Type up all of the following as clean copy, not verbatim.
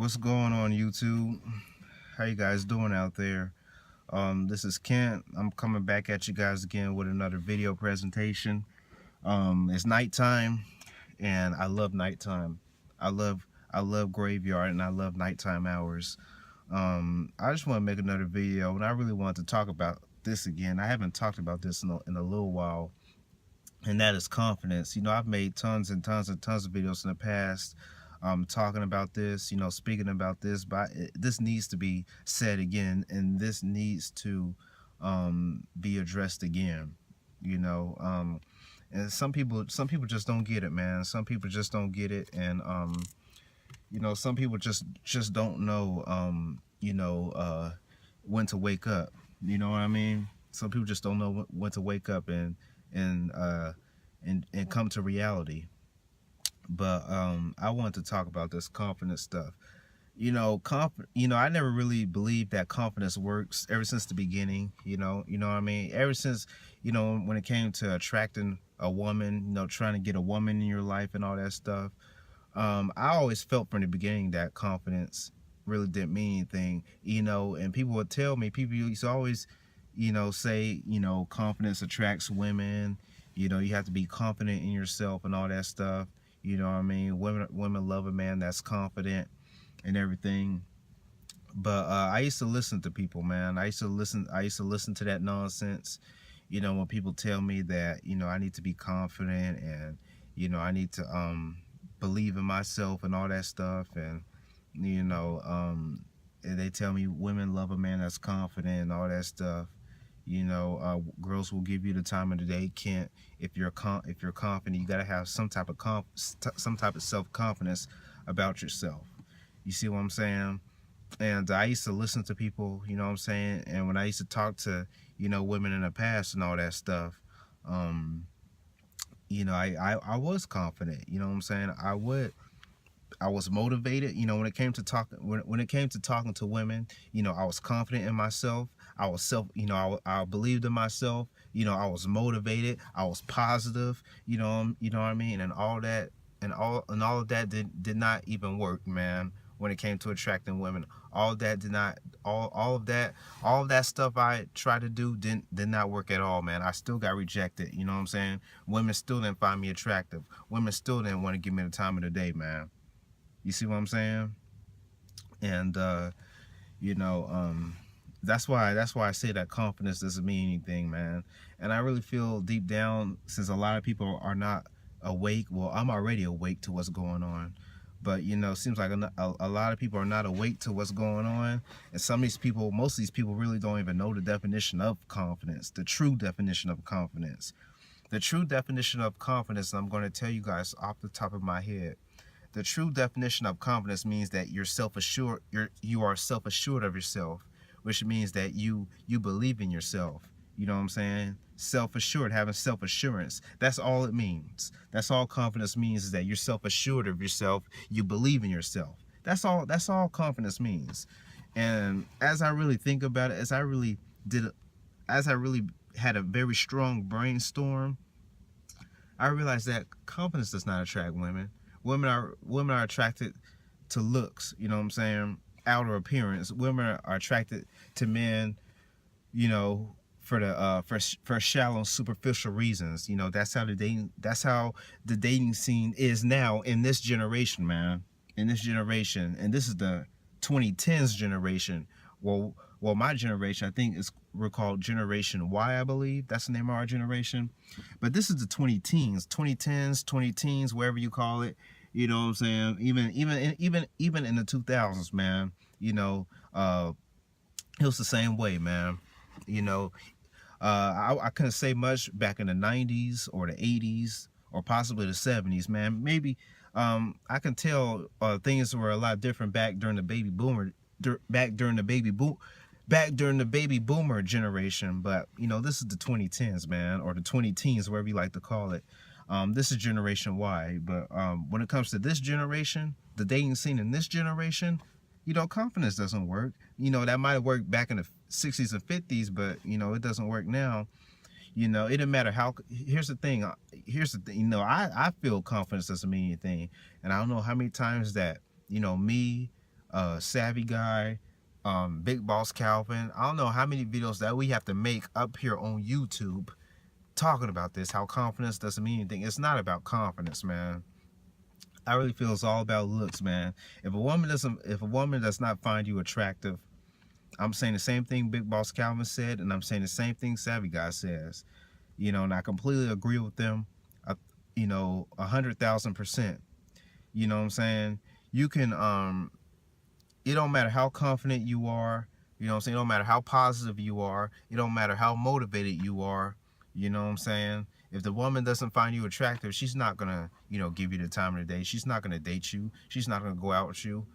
What's going on, YouTube? How you guys doing out there? This is Kent. I'm coming back at you guys again with another video presentation. It's nighttime, and I love nighttime. I love I love graveyard, and I love nighttime hours. I just want to make another video, and I really want to talk about this again. I haven't talked about this in a little while, and that is confidence. I've made tons and tons and tons of videos in the past, talking about this, speaking about this, but this needs to be said again, and this needs to be addressed again. And some people just don't get it, man. Some people just don't get it, and some people just don't know, when to wake up. You know what I mean? Some people just don't know when to wake up and come to reality. But I wanted to talk about this confidence stuff. I never really believed that confidence works ever since the beginning. You know what I mean. Ever since when it came to attracting a woman, trying to get a woman in your life and all that stuff. I always felt from the beginning that confidence really didn't mean anything. And people would tell me, people used to always say, confidence attracts women. You have to be confident in yourself and all that stuff. You know what I mean? Women love a man that's confident and everything. But I used to listen to people, man. I used to listen to that nonsense. When people tell me that, I need to be confident, and I need to believe in myself and all that stuff. And and they tell me women love a man that's confident and all that stuff. Girls will give you the time of the day. Can't if you're confident, you gotta have some type of self-confidence about yourself. You see what I'm saying? And I used to listen to people, you know what I'm saying? And when I used to talk to women in the past and all that stuff, I was confident. You know what I'm saying? I was motivated. When it came to talking to women, I was confident in myself. I was I believed in myself. I was motivated. I was positive. You know what I mean? And all that, and all of that did not even work, man. When it came to attracting women, all of that stuff I tried to do did not work at all, man. I still got rejected. You know what I'm saying? Women still didn't find me attractive. Women still didn't want to give me the time of the day, man. You see what I'm saying? And that's why I say that confidence doesn't mean anything, man. And I really feel deep down, since a lot of people are not awake. Well, I'm already awake to what's going on, but it seems like a lot of people are not awake to what's going on. And most of these people really don't even know the definition of confidence, the true definition of confidence. The true definition of confidence, and I'm going to tell you guys off the top of my head. The true definition of confidence means that you're self-assured. You are self-assured of yourself, which means that you believe in yourself. You know what I'm saying? Self-assured, having self-assurance. That's all it means. That's all confidence means, is that you're self-assured of yourself. You believe in yourself. That's all confidence means. And as I really think about it, as I really had a very strong brainstorm, I realized that confidence does not attract women. Women are attracted to looks, you know what I'm saying? Outer appearance. Women are attracted to men, for shallow, superficial reasons. That's how the dating scene is now in this generation, man. In this generation, and this is the 2010s generation. Well, my generation, I think we're called Generation Y, I believe. That's the name of our generation. But this is the 2010s, 2010s, wherever you call it. You know what I'm saying? Even in the 2000s, man. It was the same way, man. I couldn't say much back in the 90s or the 80s or possibly the 70s, man. Maybe I can tell things were a lot different back during the baby boomer generation. But this is the 2010s, man, or the 2010s, wherever you like to call it. This is Generation Y. But when it comes to this generation, the dating scene in this generation, confidence doesn't work. That might have worked back in the 60s and 50s, but it doesn't work now. It didn't matter how. Here's the thing. I feel confidence doesn't mean anything, and I don't know how many times that me, Savvy Guy, Big Boss Calvin. I don't know how many videos that we have to make up here on YouTube talking about this, how confidence doesn't mean anything. It's not about confidence, man. I really feel it's all about looks, man. If a woman does not find you attractive, I'm saying the same thing Big Boss Calvin said, and I'm saying the same thing Savvy Guy says. And I completely agree with them. 100,000%. You know what I'm saying? You can it don't matter how confident you are, you know what I'm saying? It don't matter how positive you are, it don't matter how motivated you are, you know what I'm saying? If the woman doesn't find you attractive, she's not gonna, give you the time of the day. She's not gonna date you. She's not gonna go out with you.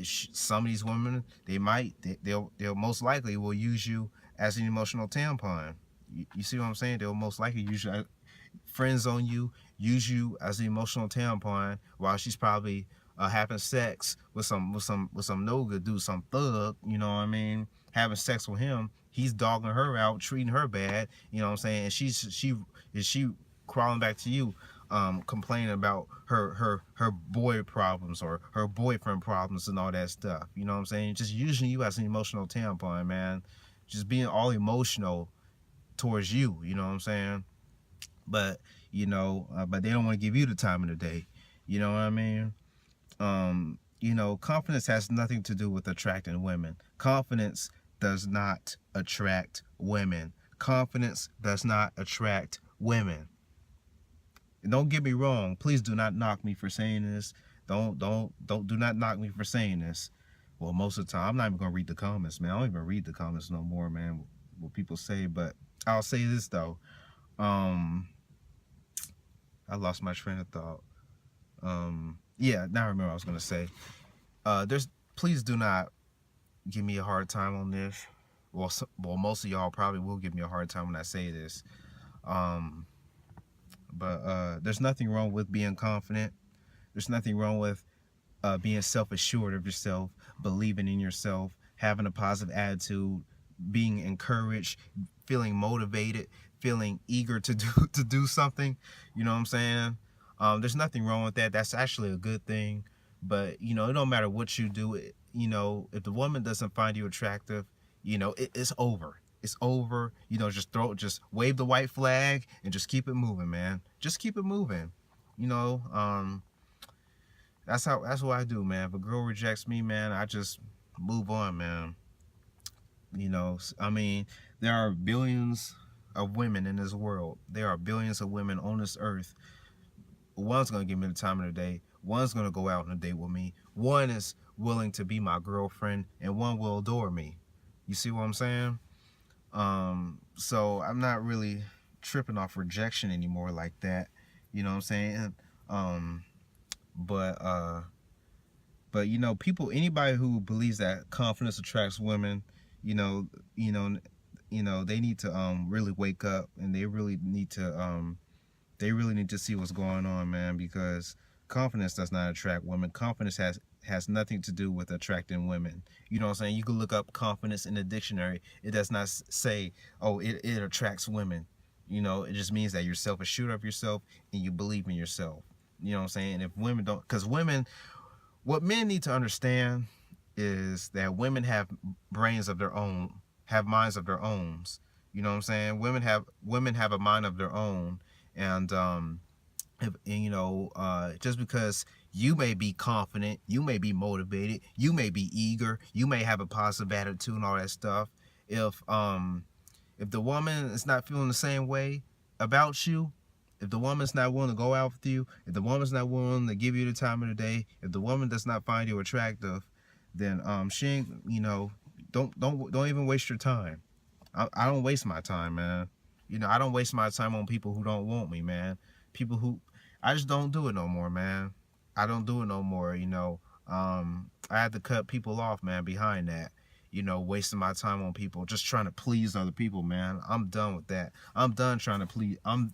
Some of these women, they'll most likely will use you as an emotional tampon. You see what I'm saying? They'll most likely use you, friends on you, use you as an emotional tampon while she's probably having sex with some no good dude, some thug, you know what I mean? Having sex with him, he's dogging her out, treating her bad, you know what I'm saying? And she crawling back to you, complaining about her boy problems or her boyfriend problems and all that stuff. You know what I'm saying? Just using you as an emotional tampon, man. Just being all emotional towards you, you know what I'm saying? But but they don't want to give you the time of the day. You know what I mean? Confidence has nothing to do with attracting women. Confidence does not attract women. Confidence does not attract women. And don't get me wrong. Please do not knock me for saying this. Do not knock me for saying this. Well, most of the time, I'm not even gonna read the comments, man. I don't even read the comments no more, man. What people say, but I'll say this though. I lost my train of thought. Yeah, now I remember what I was gonna say. Please do not give me a hard time on this. Well, most of y'all probably will give me a hard time when I say this. But there's nothing wrong with being confident. There's nothing wrong with being self-assured of yourself, believing in yourself, having a positive attitude, being encouraged, feeling motivated, feeling eager to do something. You know what I'm saying? There's nothing wrong with that. That's actually a good thing. But it don't matter what you do. If the woman doesn't find you attractive, it's over. It's over. Just wave the white flag and just keep it moving, man. Just keep it moving. That's what I do, man. If a girl rejects me, man, I just move on, man. I mean, there are billions of women in this world. There are billions of women on this earth. One's gonna give me the time of the day. One's gonna go out on a date with me. One is willing to be my girlfriend, and one will adore me. You see what I'm saying? So I'm not really tripping off rejection anymore like that. You know what I'm saying? But anybody who believes that confidence attracts women, they need to really wake up, and they really need to see what's going on, man, because confidence does not attract women. Confidence has nothing to do with attracting women. You know what I'm saying? You can look up confidence in the dictionary. It does not say, oh, it attracts women. It just means that you're self-assured of yourself and you believe in yourself. You know what I'm saying? If women don't, because women, what men need to understand is that women have brains of their own, have minds of their own. You know what I'm saying? Women have a mind of their own, and just because you may be confident, you may be motivated, you may be eager, you may have a positive attitude and all that stuff. If the woman is not feeling the same way about you, if the woman's not willing to go out with you, if the woman's not willing to give you the time of the day, if the woman does not find you attractive, then she ain't, don't even waste your time. I don't waste my time, man. I don't waste my time on people who don't want me, man. People who, I just don't do it no more, man. I don't do it no more, I had to cut people off, man, behind that. Wasting my time on people, just trying to please other people, man. I'm done with that. I'm done trying to please. I'm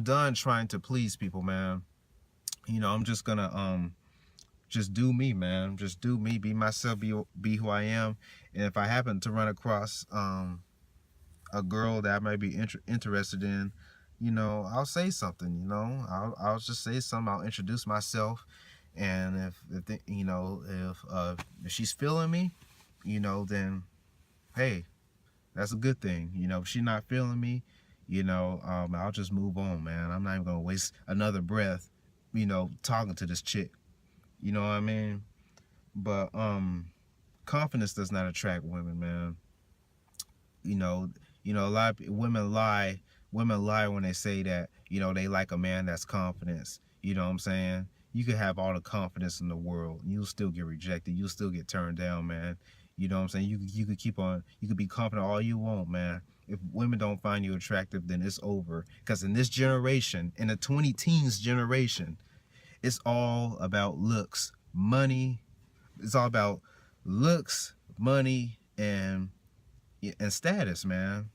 done trying to please people, man. I'm just gonna just do me, man. Just do me, be myself, be who I am. And if I happen to run across a girl that I might be interested in, I'll say something. I'll just say something. I'll introduce myself, And if she's feeling me, then hey, that's a good thing. If she's not feeling me, I'll just move on, man. I'm not even gonna waste another breath, talking to this chick. You know what I mean? But confidence does not attract women, man. A lot of women lie. Women lie when they say that, they like a man that's confident. You know what I'm saying? You could have all the confidence in the world, you'll still get rejected. You'll still get turned down, man. You know what I'm saying? You could keep on. You could be confident all you want, man. If women don't find you attractive, then it's over. Because in this generation, in the 20 teens generation, it's all about looks, money. It's all about looks, money, and status, man.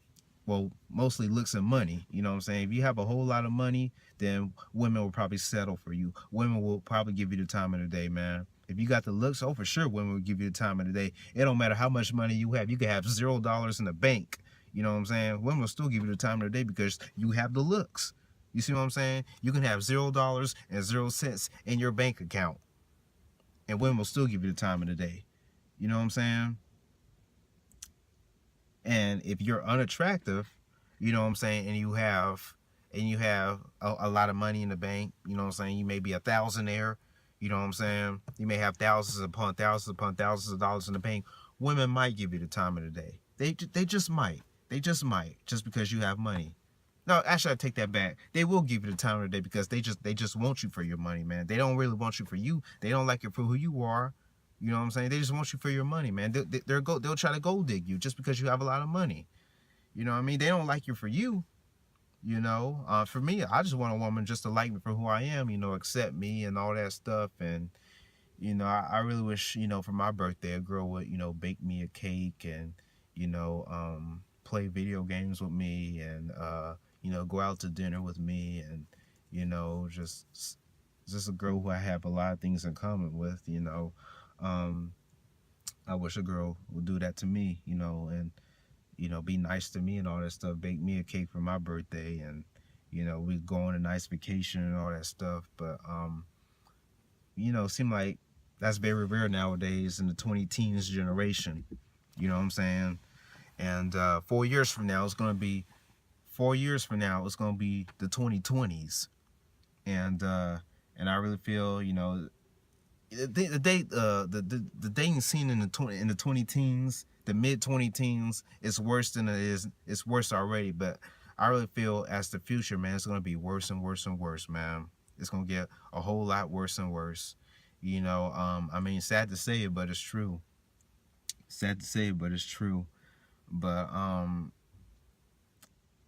Well, mostly looks and money. You know what I'm saying? If you have a whole lot of money, then women will probably settle for you. Women will probably give you the time of the day, man. If you got the looks, oh, for sure, women will give you the time of the day. It don't matter how much money you have. You can have $0 in the bank. You know what I'm saying? Women will still give you the time of the day because you have the looks. You see what I'm saying? You can have $0 and 0 cents in your bank account, and women will still give you the time of the day. You know what I'm saying? And if you're unattractive, you know what I'm saying, and you have a lot of money in the bank, you know what I'm saying, you may be a thousandaire, you know what I'm saying, you may have thousands upon thousands of dollars in the bank, women might give you the time of the day. They just might. Just because you have money. No, actually, I take that back. They will give you the time of the day because they just want you for your money, man. They don't really want you for you. They don't like you for who you are. You know what I'm saying? They just want you for your money, man. They'll try to gold dig you just because you have a lot of money. You know what I mean? They don't like you for you. For me, I just want a woman just to like me for who I am, accept me and all that stuff. And, I really wish, for my birthday, a girl would, bake me a cake and, play video games with me and, go out to dinner with me and, just a girl who I have a lot of things in common with, I wish a girl would do that to me, and, be nice to me and all that stuff, bake me a cake for my birthday and, we go on a nice vacation and all that stuff. But, it seems like that's very rare nowadays in the 20 teens generation. You know what I'm saying? And 4 years from now, it's going to be the 2020s. And I really feel, the dating scene in the 20 teens, the mid 20 teens, is worse than it's worse already. But I really feel as the future, man, it's gonna be worse and worse and worse, man. It's gonna get a whole lot worse and worse. I mean, sad to say it, but it's true. But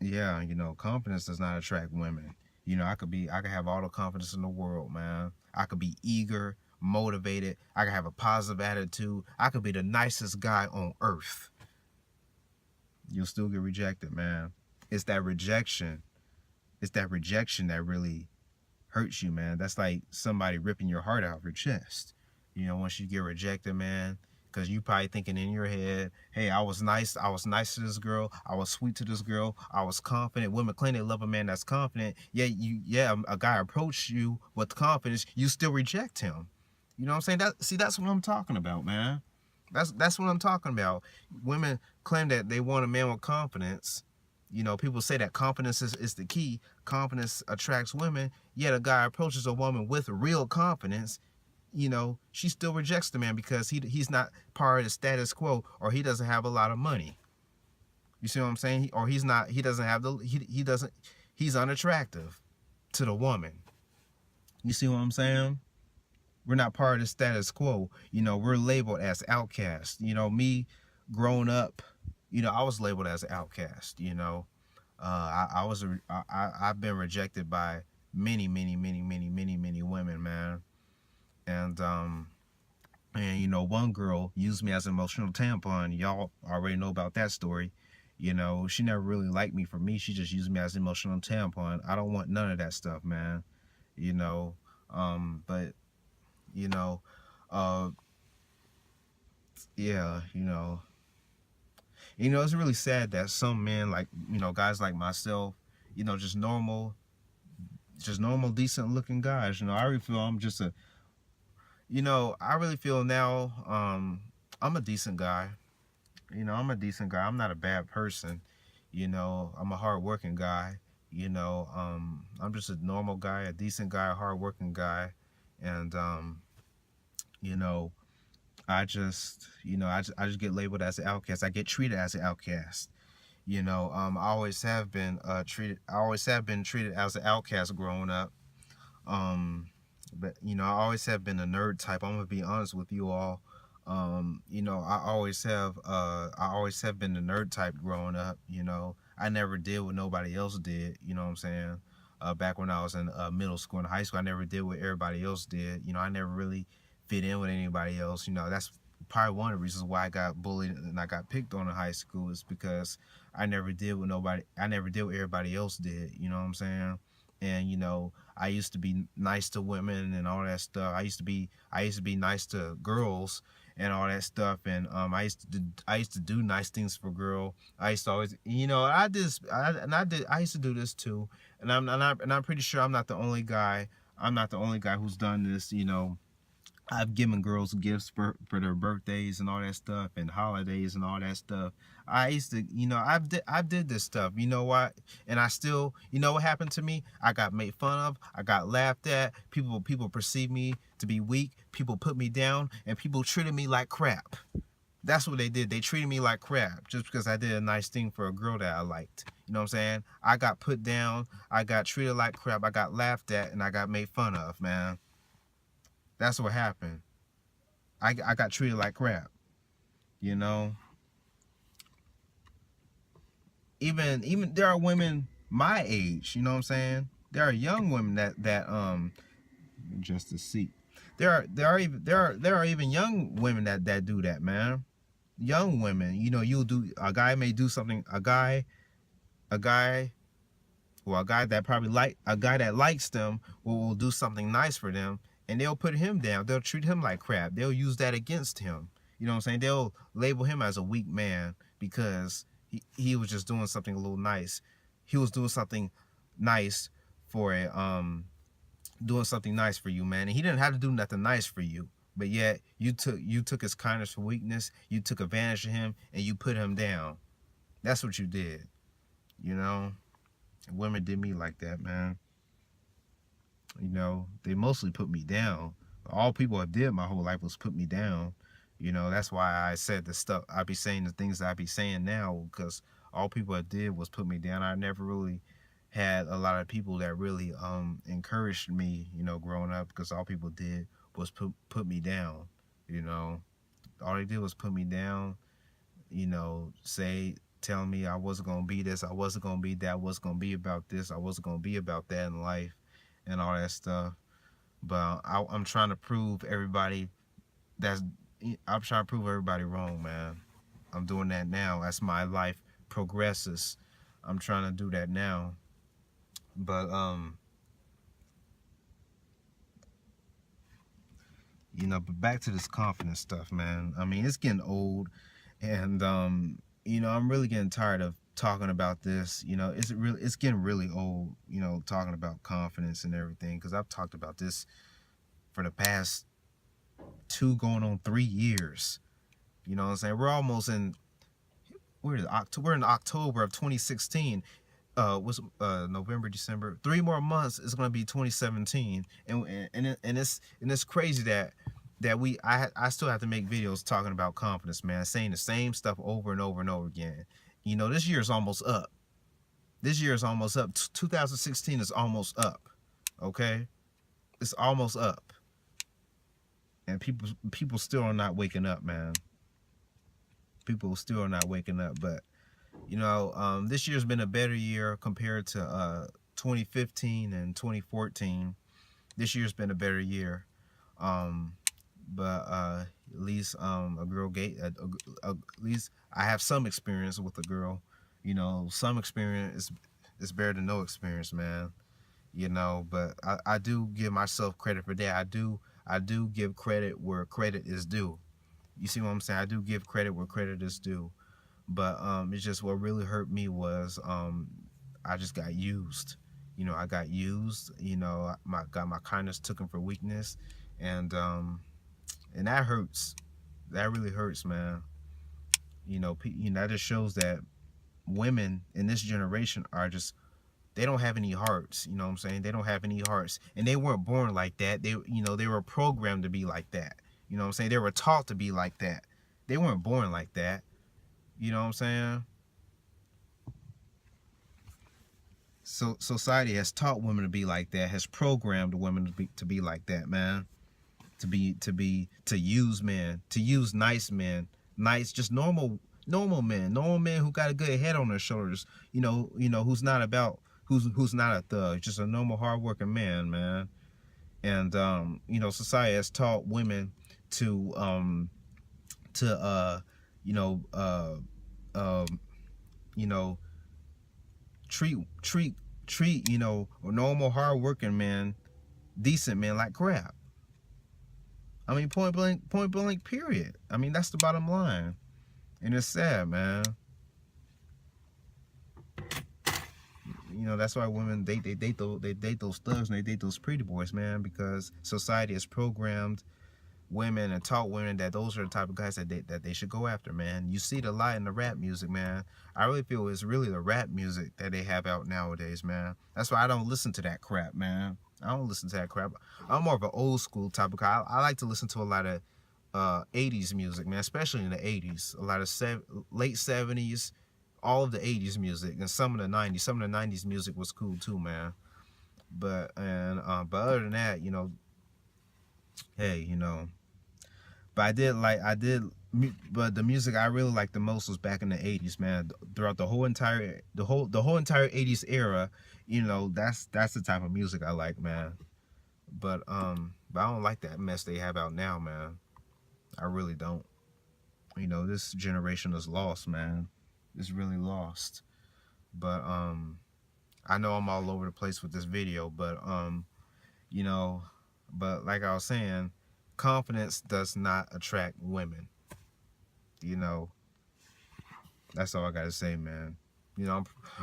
yeah, confidence does not attract women. I could have all the confidence in the world, man. I could be eager, motivated. I could have a positive attitude. I could be the nicest guy on earth. You'll still get rejected, man. It's that rejection that really hurts you, man. That's like somebody ripping your heart out of your chest. Once you get rejected, man, because you probably thinking in your head, hey, I was nice to this girl, I was sweet to this girl, I was confident. Women claim they love a man that's confident. A guy approached you with confidence, you still reject him. You know what I'm saying? That's what I'm talking about, man. That's what I'm talking about. Women claim that they want a man with confidence. People say that confidence is the key. Confidence attracts women. Yet a guy approaches a woman with real confidence, she still rejects the man because he's not part of the status quo, or he doesn't have a lot of money. You see what I'm saying? He's unattractive to the woman. You see what I'm saying? We're not part of the status quo. We're labeled as outcasts. Me growing up, I was labeled as an outcast. I've been rejected by many women, man. And one girl used me as an emotional tampon. Y'all already know about that story. She never really liked me for me. She just used me as an emotional tampon. I don't want none of that stuff, man. But yeah, it's really sad that some men, like, guys like myself, just normal, decent looking guys, I really feel I'm just a I really feel now, I'm a decent guy. I'm a decent guy. I'm not a bad person. I'm a hardworking guy. I'm just a normal guy, a decent guy, a hardworking guy. And, you know, I just get labeled as an outcast. I get treated as an outcast. I always have been treated as an outcast growing up. Um, but I always have been a nerd type. I'm gonna be honest with you all. I always have been the nerd type growing up. I never did what nobody else did. You know what I'm saying? Back when I was in middle school and high school, I never did what everybody else did. I never really fit in with anybody else. That's probably one of the reasons why I got bullied and I got picked on in high school, is because I never did what everybody else did. You know what I'm saying? And I used to be nice to women and all that stuff. I used to be nice to girls and all that stuff. And I used to do nice things for girl. I used to always, I used to do this too. And I'm pretty sure I'm not the only guy. I'm not the only guy who's done this. I've given girls gifts for their birthdays and all that stuff, and holidays and all that stuff. I used to, I've did this stuff. You know what? And I still, what happened to me? I got made fun of. I got laughed at. People perceived me to be weak. People put me down, and people treated me like crap. That's what they did. They treated me like crap just because I did a nice thing for a girl that I liked. You know what I'm saying? I got put down. I got treated like crap. I got laughed at, and I got made fun of, man. That's what happened. I got treated like crap. You know. Even there are women my age. You know what I'm saying? There are young women that just to see. There are even young women that do that, man. Young women. You'll do, a guy may do something. A guy Well, a guy that likes them will do something nice for them, and they'll put him down. They'll treat him like crap. They'll use that against him. You know what I'm saying? They'll label him as a weak man because he was just doing something a little nice. He was doing something nice for doing something nice for you, man. And he didn't have to do nothing nice for you. But yet you took his kindness for weakness, you took advantage of him, and you put him down. That's what you did. You know? Women did me like that, man. They mostly put me down. All people have did my whole life was put me down. That's why I said the stuff I be saying, the things I be saying now, because all people have did was put me down. I never really had a lot of people that really encouraged me, growing up, because all people did was put me down. All they did was put me down, telling me I wasn't gonna be this, I wasn't gonna be that, I wasn't gonna be about this, I wasn't gonna be about that in life, and all that stuff. But I'm trying to prove everybody I'm trying to prove everybody wrong, man. I'm doing that now as my life progresses. I'm trying to do that now. But but back to this confidence stuff, man. I mean, it's getting old, and I'm really getting tired of talking about this. It's getting really old, talking about confidence and everything, because I've talked about this for the past 2 going on 3 years. You know what I'm saying? We're in October of 2016. Was November, December, 3 more months is going to be 2017, and it's crazy that I still have to make videos talking about confidence, man, saying the same stuff over and over and over again. This year is almost up. 2016 is almost up. Okay, it's almost up, and people still are not waking up, man. People still are not waking up, but this year's been a better year compared to 2015 and 2014. This year's been a better year, but at least a girl at least I have some experience with a girl. Some experience is better than no experience, man. But I do give myself credit for that. I do give credit where credit is due. You see what I'm saying? I do give credit where credit is due. But it's just, what really hurt me was I just got used. I got used. Got my kindness taken for weakness, and and that hurts. That really hurts, man. That just shows that women in this generation are just, they don't have any hearts. You know what I'm saying? They don't have any hearts, and they weren't born like that. They were programmed to be like that. You know what I'm saying? They were taught to be like that. They weren't born like that. You know what I'm saying? So society has taught women to be like that, has programmed women to be like that, man. To use men, to use nice men, nice, just normal men who got a good head on their shoulders. Who's not about, who's not a thug, just a normal hardworking man. And society has taught women to you know you know treat normal hardworking men, decent men, like crap. I mean, point blank, period. I mean, that's the bottom line, and it's sad, man. That's why women they date those thugs, and they date those pretty boys, man, because society has programmed women and taught women that those are the type of guys that they should go after, man. You see it a lot in the rap music, man. I really feel it's really the rap music that they have out nowadays, man. That's why I don't listen to that crap, man. I don't listen to that crap. I'm more of an old school type of guy. I like to listen to a lot of 80s music, man, especially in the 80s. A lot of late 70s, all of the 80s music, and some of the 90s. Some of the 90s music was cool too, man. But other than that, hey, but but the music I really liked the most was back in the 80s, man. Throughout the whole entire 80s era, that's the type of music I like, man. But I don't like that mess they have out now, man. I really don't. This generation is lost, man. It's really lost. But I know I'm all over the place with this video, but but like I was saying, confidence does not attract women. That's all I gotta say, man.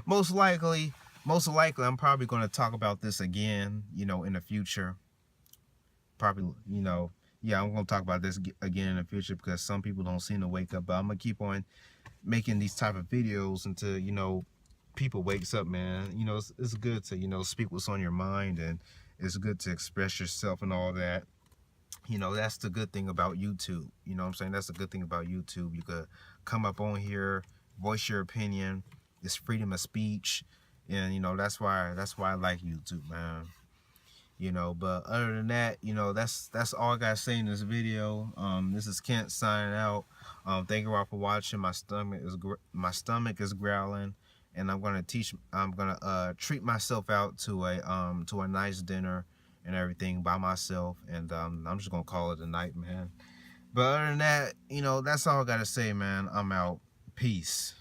Most likely I'm probably gonna talk about this again, in the future. Probably, yeah, I'm gonna talk about this again in the future, because some people don't seem to wake up. But I'm gonna keep on making these type of videos until people wakes up, man. It's good to speak what's on your mind, and it's good to express yourself and all that. That's the good thing about YouTube. You know what I'm saying? That's the good thing about YouTube. You could come up on here, voice your opinion. It's freedom of speech, and that's why I like YouTube, man. But other than that, that's all I gotta say in this video. This is Kent signing out. Thank you all for watching. My stomach is growling, and I'm gonna treat myself out to a nice dinner and everything by myself, and I'm just gonna call it a night, man. But other than that, that's all I gotta say, man. I'm out. Peace.